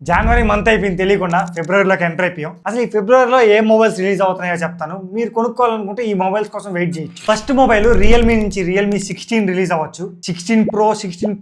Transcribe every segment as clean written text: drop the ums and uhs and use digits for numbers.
జనవరి month అయిపోయింది తెలియకుండా ఫిబ్రవరిలోకి enter అయిపోయాం. అసలు ఈ ఫిబ్రవరిలో ఏ మొబైల్స్ రిలీజ్ అవుతున్నాయో చెప్తాను. మీరు కొనుక్కోవాలనుకుంటే ఈ మొబైల్స్ కోసం వెయిట్ చేయొచ్చు. ఫస్ట్ మొబైల్ రియల్మీ నుంచి రియల్మీ 16 రిలీజ్ అవ్వచ్చు. 16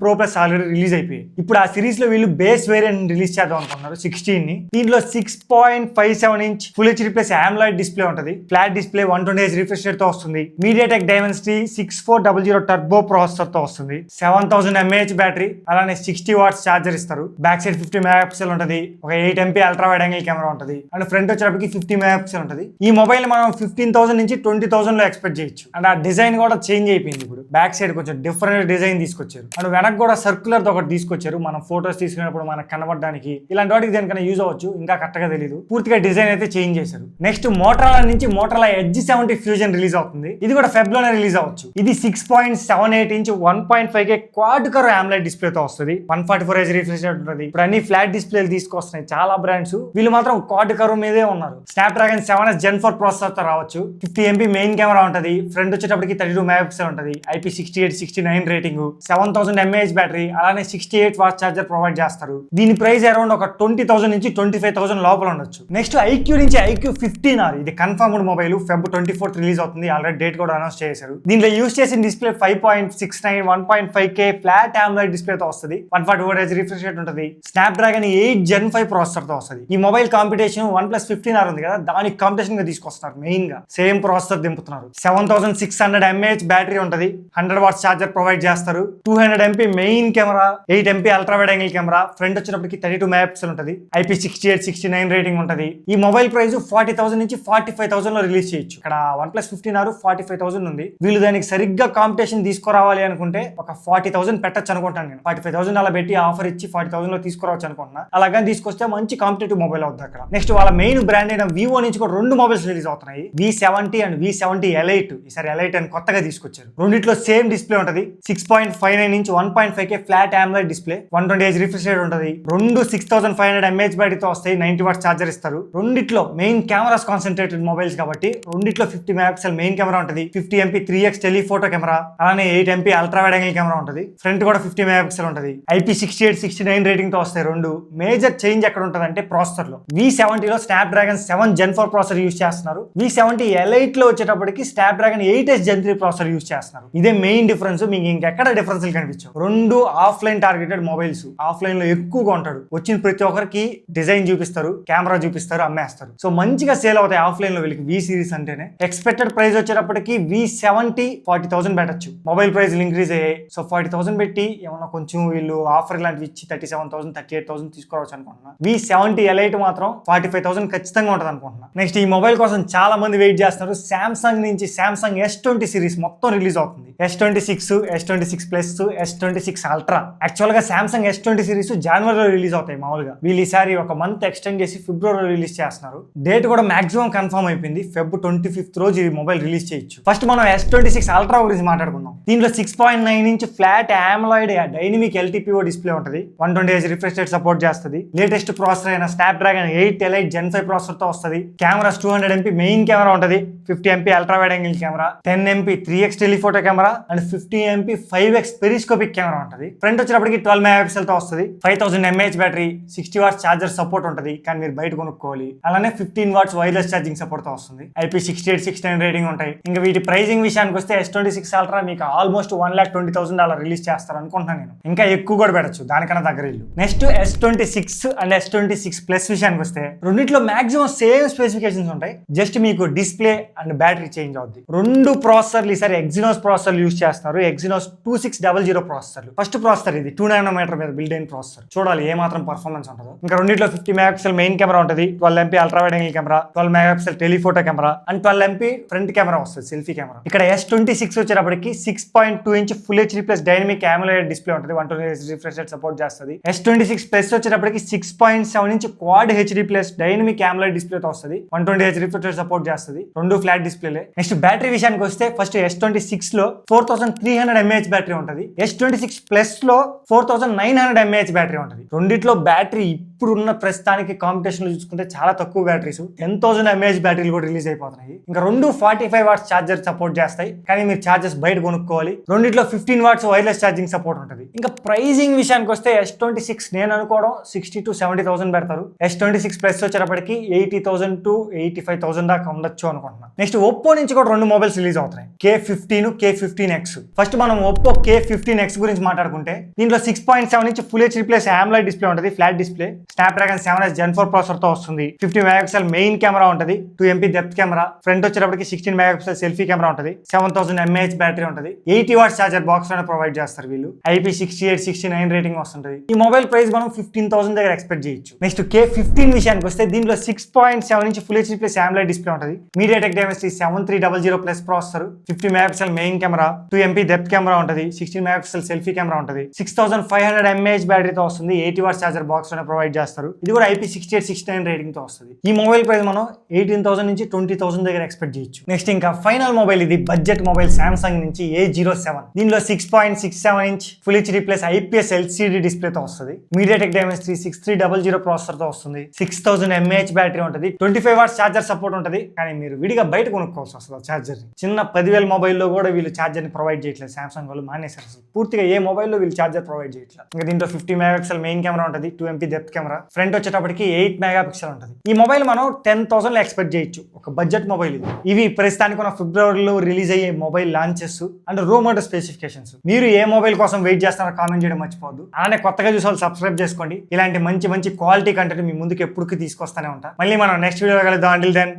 Pro ప్లస్ ఆల్రెడీ రిలీజ్ అయిపోయాయి. ఇప్పుడు ఆ సిరీస్ లో వీళ్ళు బేస్ వేరియంట్ రిలీజ్ చేద్దాం అనుకున్నారు 16 ని. దీంట్లో 6.57 inch full HD plus AMOLED display ఉంటుంది. Flat display 120Hz refresh rate తో వస్తుంది. మీడియాటెక్ డైమెన్సిటీ 6400 టర్బో ప్రాసెసర్ తో వస్తుంది. 7000 mAh బ్యాటరీ, అలానే 60 వాట్స్ ఛార్జర్ ఇస్తారు. బ్యాక్ సైడ్ 50 మెగాపిక్సెల్ ఉంటది. ఒక 8 MP ultra wide angle camera ఉంటది. అండ్ ఫ్రంట్ వచ్చేటప్పటికి 50 మెగాపిక్సెల్ ఉంటది. ఈ మొబైల్ మనం 15,000 నుంచి 20,000 లో ఎక్స్పెక్ట్ చేయొచ్చు. అండ్ ఆ డిజైన్ కూడా చేంజ్ అయిపోయింది. ఇప్పుడు బ్యాక్ సైడ్ కొంచెం డిఫరెంట్ డిజైన్ తీసుకొచ్చారు. అండ్ వెనక్ కూడా సర్క్యులర్ తో ఒకటి తీసుకొచ్చారు. మనం ఫోటోస్ తీసుకున్నప్పుడు మనకు కనబడడానికి ఇలాంటి వాటికి దేనికైనా యూజ్ అవ్వచ్చు. ఇంకా కరెక్ట్గా తెలియదు. పూర్తిగా డిజైన్ అయితే చేంజ్ చేశారు. నెక్స్ట్ మోటరోలా నుంచి మోటరోలా ఎడ్జ్ 70 ఫ్యూజన్ రిలీజ్ అవుతుంది. ఇది కూడా ఫెబ్ లోనే రిలీజ్ అవ్వచ్చు. ఇది 6.78 ఇంచ్ 1.5K క్వాడ్ కర్ AMOLED డిస్ప్లే తో వస్తుంది. 144Hz రిఫ్రెష్ రేట్ ఉంటుంది. ఇప్పుడు అన్ని ఫ్లాట్ డిస్ప్లే తీసుకొస్తున్నాయి చాలా బ్రాండ్స్. వీళ్ళు మాత్రం క్వాడ్ కర్వ్ మీదే ఉన్నారు. స్నాప్డ్రాగన్ 7S Gen 4 ప్రాసెసర్ తో రావచ్చు. 50 MP మెయిన్ కెమెరా ఉంటది. ఫ్రంట్ వచ్చేటప్పటికి 32 మెగాపిక్సెల్ ఉంటది. IP68-69 రేటింగ్, 7000 mAh బ్యాటరీ, అలానే 68 వాట్స్ ఛార్జర్ ప్రొవైడ్ చేస్తారు. దీని ప్రైస్ అరౌండ్ ఒక 20,000 నుంచి 25,000 లోపల ఉండొచ్చు. నెక్స్ట్ IQ నుంచి IQ 15R, ఇది confirmed mobile. Feb 24th release అవుతుంది. ఆల్రెడీ డేట్ కూడా అనౌన్స్ చేశారు. దీంట్లో యూస్ చేసిన display 5.69 1.5K flat AMOLED display తో వస్తుంది. 144Hz రిఫ్రెష్ రేట్ ఉంటుంది. స్నాప్డ్రాగన్ 8 Gen 5 ప్రాసెసర్ తో వస్తుంది. ఈ మొబైల్ కాంపిటీషన్ OnePlus 15R ఉంది కదా, దానికి కాంపిటీషన్ గా తీసుకొస్తున్నారు. మెయిన్ గా సేమ్ ప్రాసెసర్ దింపుతున్నారు. 7600 mAh బ్యాటరీ ఉంటది. 100 వాట్స్ ఛార్జర్ ప్రొవైడ్ చేస్తారు. 200 MP main camera, 8 MP ultra wide angle camera, front వచ్చేటప్పటికి 32 మెగాపిక్సెల్ ఉంటది. IP68-69 రేటింగ్ ఉంటది. ఈ మొబైల్ ప్రైస్ 40,000 నుంచి 45,000 లో రిలీజ్ చేయొచ్చు. ఇక్కడ OnePlus 15R 45,000 ఉంది. వీళ్ళు దానికి సరిగ్గా కాంపిటీషన్ తీసుకురావాలి అనుకుంటే ఒక 40,000 పెట్టచ్చు అనుకుంటాను నేను. 45,000 అలా పెట్టి ఆఫర్ ఇచ్చి 40,000 లో తీసుకురావచ్చు అనుకుంటున్నా. అలాగే తీసుకొస్తే మంచి కాంపిటేటివ్ మొబైల్ అవుతుంది అక్కడ. నెక్స్ట్ వాళ్ళ మెయిన్ బ్రాండ్ అయిన వివో నుంచి కూడా 2 మొబైల్స్ రిలీజ్ అవుతున్నాయి. V70 and V70 Elite. ఈసారి Elite అని కొత్తగా తీసుకొచ్చారు. రెండిట్లో సేమ్ డిస్ప్లే ఉంటది. 6.59 inch 1.5K flat AMOLED display, 120Hz refresh rate ఉంటది. రెండు 6500 mAh బ్యాటరీతో వస్తాయి. 90 వాట్స్ ఛార్జర్ ఇస్తారు. రెండిట్లో మెయిన్ కెమెరాస్ కాన్సన్ట్రేటెడ్ మొబైల్స్ కాబట్టి రెండిట్లో 50 మెగాపిక్సెల్ మెయిన్ కెమెరా ఉంటది. 50 MP 3x టెలిఫోటో కెమెరా, అలానే 8 MP ultra wide angle camera ఉంటది. ఫ్రంట్ కూడా 50 మెగాపిక్సెల్ ఉంటది. IP68-69 రేటింగ్ తో వస్తాయి రెండు. మేజర్ చేంజ్ ఎక్కడ ఉంటది అంటే ప్రాసెసర్ లో. V70 లో స్నాప్డ్రాగన్ 7 Gen 4 ప్రాసెసర్ యూస్ చేస్తున్నారు. V70 Elite లో వచ్చేటప్పటికి Snapdragon 8S Gen 3 processor use చేస్తున్నారు. ఇదే మెయిన్ డిఫరెన్స్. మీకు ఇంకెక్కడ డిఫరెన్స్ కనిపించవు. రెండు ఆఫ్లైన్ టార్గెటెడ్ మొబైల్స్. ఆఫ్లైన్ లో ఎక్కువగా ఉంటాడు. వచ్చిన ప్రతి ఒక్కరికి డిజైన్ చూపిస్తారు, కెమెరా చూపిస్తారు, అమ్మేస్తారు. సో మంచిగా సేల్ అవుతాయి ఆఫ్లైన్ లో వీళ్ళకి V సిరీస్ అంటేనే. ఎక్స్పెక్టెడ్ ప్రైస్ వచ్చేటప్పటికి V70 40,000 పెట్టచ్చు. మొబైల్ ప్రైస్ ఇంక్రీజ్ అయ్యాయి. సో 40,000 పెట్టి ఏమన్నా కొంచెం వీళ్ళు ఆఫర్ లాంటివి ఇచ్చి 37,000 38,000 తీసుకోవచ్చు అనుకుంటున్నా. V70 Elite మాత్రం 45,000 ఖచ్చితంగా ఉంటుంది అనుకుంటున్నా. నెక్స్ట్ ఈ మొబైల్ కోసం చాలా మంది వెయిట్ చేస్తున్నారు. సామ్సంగ్ నుంచి సామ్సంగ్ S20 సిరీస్ మొత్తం రిలీజ్ అవుతుంది. S26, S26 Plus, S26 Ultra. Actual గా సామ్సంగ్ S20 సిరీస్ జనవరిలో రిలీజ్ అవుతాయి మామూలుగా. వీళ్ళు ఈసారి ఒక మంత్ ఎక్స్టెండ్ చేసి ఫిబ్రవరిలో రిలీజ్ చేస్తున్నారు. డేట్ కూడా మాక్సిమం కన్ఫర్మ్ అయిపోయింది. Feb 25th రోజు ఈ మొబైల్ రిలీజ్ చేయొచ్చు. ఫస్ట్ మనం S26 Ultra గురించి మాట్లాడుకుందాం. దీంట్లో 6.9 inch flat AMOLED dynamic LTPO display ఉంటుంది. 120Hz రిఫ్రెష్ రేట్ సపోర్ట్ చేస్తుంది. లేటెస్ట్ ప్రాసెసర్ అయిన స్నాప్డ్రాగన్ 8 Elite Gen 5 ప్రాసెసర్ తో వస్తుంది. కెమెరాస్ 200 MP మెయిన్ కెమెరా ఉంటుంది. 50 MP ultra wide angle camera, 10 MP 3x telephoto camera and 50 MP 5x periscopic camera ఉంటుంది. Front వచ్చినప్పటికి 12 megapixel తో వస్తుంది. 5000 mAh battery, 60 watts charger support ఉంటుంది. కానీ మీరు బయట కొనుక్కోవాలి. అలానే 15 వాట్స్ వైర్లెస్ ఛార్జింగ్ సపోర్ట్ తో వస్తుంది. IP68-69 రేటింగ్ ఉంటాయి. ఇంకా వీటి ప్రైసింగ్ విషయానికి వస్తే S26 Ultra మీకు ఆల్మోస్ట్ $120,000 అలా రిలీజ్ చేస్తారు అనుకుంటున్నాను నేను. ఇంకా ఎక్కువ కూడా పెట్టచ్చు, దానికన్నా దగ్గర ఇల్లు. Next S26 and S26 Plus విషయానికి వస్తే రెండిట్లో మాక్సిమం సేమ్ స్పెసిఫికేషన్స్ ఉంటాయి. జస్ట్ మీకు డిస్ప్లే అండ్ బ్యాటరీ చేంజ్ అవుద్ది. రెండు ప్రాసెసర్లు ఈసారి ఎగ్జినోస్ ప్రాసెసర్లు యూస్ చేస్తున్నారు. ఎగ్జినోస్ 2600 ప్రాసెసర్లు. ఫస్ట్ ప్రాసెసర్ ఇది 2 nanometer మీద బిల్డ్ అయిన ప్రాసెసర్. చూడాలి ఏ మాత్రం పర్ఫార్మెన్స్ ఉంటుందో. ఇంకా రెండిట్లో 50 మెగాపిక్సెల్ మెయిన్ కెమెరా ఉంటుంది. 12 MP ultra wide angle camera, 12 megapixel telephoto camera and 12 MP front camera వస్తుంది, సెల్ఫీ కెమెరా. ఇక్కడ S26 వచ్చేటప్పటికి 6.2 inch full HD plus dynamic AMOLED display ఉంటుంది. 120Hz రిఫ్రెష్ రేట్ సపోర్ట్ చేస్తుంది. S26 Plus వచ్చేటప్పటికి 6.7 inch quad HD plus dynamic AMOLED display తో వస్తుంది. 120Hz refresh rate support చేస్తుంది. రెండు ఫ్లాట్ డిస్ప్లేలే. నెక్స్ట్ బ్యాటరీ విషయానికి వస్తే ఫస్ట్ S26 లో 4300 mAh బ్యాటరీ ఉంటుంది. S26 Plus లో 4900 mAh బ్యాటరీ ఉంటుంది. రెండిట్లో బ్యాటరీ ఇప్పుడున్న ప్రస్తుతానికి కాంపిటీషన్ లో చూసుకుంటే చాలా తక్కువ బ్యాటరీస్ 10,000 mAh బ్యాటరీలు కూడా రిలీజ్ అయిపోతున్నాయి. ఇంకా రెండు 45 watts ఛార్జర్ సపోర్ట్ చేస్తాయి, కానీ మీరు ఛార్జర్స్ బయట కొనుక్కోవాలి. రెండిట్లో 15 watts వైర్లెస్ ఛార్జింగ్ సపోర్ట్ ఉంటుంది. ఇంకా ప్రైజింగ్ విషయానికి వస్తే S26 నేను అనుకోవడం 60 to 70,000 పెడతారు. S26 ప్లస్ వచ్చేటప్పటికి 80,000 to 85,000 దాకా ఉండొచ్చు అనుకుంటున్నాను. నెక్స్ట్ ఒప్పో నుంచి కూడా రెండు మొబైల్స్ రిలీజ్ అవుతున్నాయి, K15, K15X. ఫస్ట్ మనం ఒప్పో K15X గురించి మాట్లాడుకుంటే దీంట్లో 6.7 inch full HD plus AMOLED display ఉంటుంది, flat display. Snapdragon 7S Gen 4 processor తో వస్తుంది. 50 మెగాపిక్సెల్ మెయిన్ కెమెరా ఉంటుంది, 2 MP డెప్త్ కెమెరా. ఫ్రంట్ వచ్చేటప్పటికి 16 మెగాపిక్సెల్ సెల్ఫీ కెమెరా ఉంటుంది, 7000 mAh బ్యాటరీ ఉంటుంది. 80 watts ఛార్జర్ బాక్స్ లోనే ప్రొవైడ్ చేస్తారు వీళ్ళు. IP68, 69 రేటింగ్ వస్తుంది. ఈ మొబైల్ ప్రైస్ మనం 15,000 దగ్గర ఎక్స్పెక్ట్ చేయొచ్చు. నెక్స్ట్ K15 విషయానికి వస్తే దీంట్లో 6.7 inch full HD plus AMOLED display ఉంటుంది. MediaTek Dimensity 7300 plus processor, 50 megapixel main camera, 2 MP depth camera ఉంటుంది, 16 మెగాపిక్సెల్ సెల్ఫీ కెమెరా ఉంటుంది. 6500 mAh బ్యాటరీతో వస్తుంది. 80 watts ఛార్జర్ బాక్స్ లోనే ప్రొవైడ్ చేస్తారు. ఇది కూడా IP68, 69 రేటింగ్ తో వస్తుంది. ఈ మొబైల్ ప్రైస్ మనం 18,000 నుంచి 20,000 దగ్గర ఎక్స్పెక్ట్ చేయొచ్చు. నెక్స్ట్ ఇంకా ఫైనల్ మొబైల్, ఇది బడ్జెట్ మొబైల్ సామ్సంగ్ నుంచి A07. దీనిలో 6.67 inch full HD plus IPS LCD display తో వస్తుంది. MediaTek Dimensity 6300 ప్రాసెసర్ తో వస్తుంది. 6000 mAh బ్యాటరీ ఉంటుంది. 25 watts ఛార్జర్ సపోర్ట్ ఉంటుంది, కానీ మీరు విడిగా బయట కొనుక్కోవాల్సి వస్తుంది ఛార్జర్ ని. చిన్న 10,000 మొబైల్లో కూడా వీళ్ళు ఛార్జర్ ని ప్రొవైడ్ చేయట్లేదు, సామ్సంగ్ వాళ్ళు మానేశారు. పూర్తిగా ఏ మొబైల్లో వీళ్ళు ఛార్జర్ ప్రొవైడ్ చేయట్లేదు. ఇంకా దీంట్లో 50 మెగాపిక్సెల్ మెయిన్ కెమెరా ఉంటుంది, 2 MP డెప్త్ కెమెరా. ఫ్రంట్ వచ్చేటప్పటికి 8 మెగాపిక్సెల్ ఉంటుంది. ఈ మొబైల్ మనం 10,000 లో ఎక్స్పెక్ట్ చేయొచ్చు. ఒక బడ్జెట్ మొబైల్ ఇది. ఇవి ప్రస్తుతానికి ఉన్న ఫిబ్రవరిలో రిలీజ్ అయ్యే mobile launches and rumoured specifications. మీరు ఏ మొబైల్ కోసం వెయిట్ చేస్తారో కామెంట్ చేయడం మర్చిపోవద్దు. అలానే కొత్తగా చూసే వాళ్ళు సబ్స్క్రైబ్ చేసుకోండి. ఇలాంటి మంచి మంచి క్వాలిటీ కంటెంట్ మీ ముందుకు ఎప్పటికీ తీసుకొస్తానే ఉంటా. మళ్ళీ మనం నెక్స్ట్ వీడియో కలుద్దాం. Until then